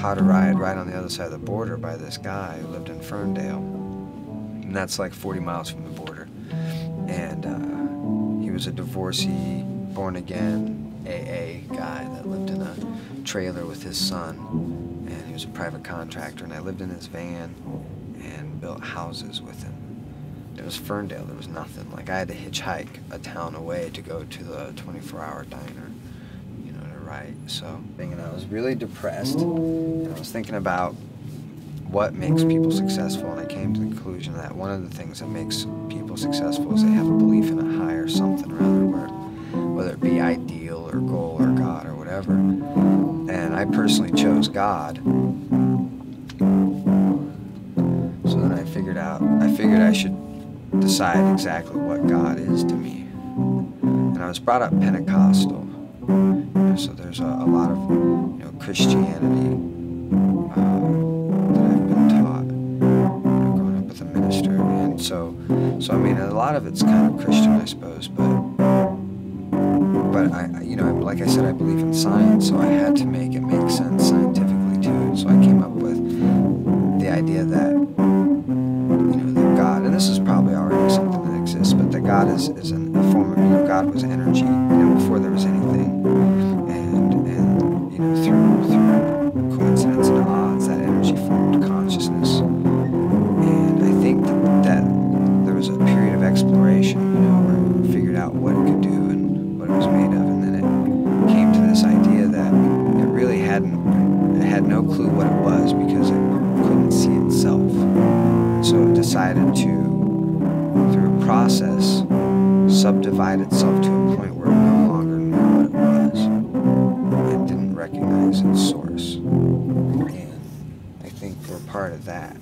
caught a ride right on the other side of the border by this guy who lived in Ferndale. And that's like 40 miles from the border. And he was a divorcee, born-again AA guy that lived in a trailer with his son. And he was a private contractor, and I lived in his van and built houses with him. It was Ferndale, there was nothing. Like, I had to hitchhike a town away to go to the 24-hour diner, you know, to write. So, and I was really depressed, and I was thinking about what makes people successful, and I came to the conclusion that one of the things that makes people successful is they have a belief in a higher something or other, whether it be ideal or goal or God or whatever. And I personally chose God. So then I figured I should decide exactly what God is to me. And I was brought up Pentecostal, you know, so there's a lot of, you know, Christianity that I've been taught, you know, growing up with a minister. And so I mean, a lot of it's kind of Christian, I suppose, but I, you know, like I said, I believe in science, so I had to make it make sense scientifically too. So I came up with the idea that, you know, that God, and this is probably already something that exists, but that God is a form of, you know, God was energy, you know, before there was anything, and you know, through coincidence and odds, that energy formed consciousness. And I think that there was a period of exploration, you know, where we figured out what it could do and what it was made of, and then it came to this idea that it really had no clue what it was because it couldn't see itself. So it decided to, through a process, subdivide itself to a point where it no longer knew what it was and didn't recognize its source. And I think we're part of that.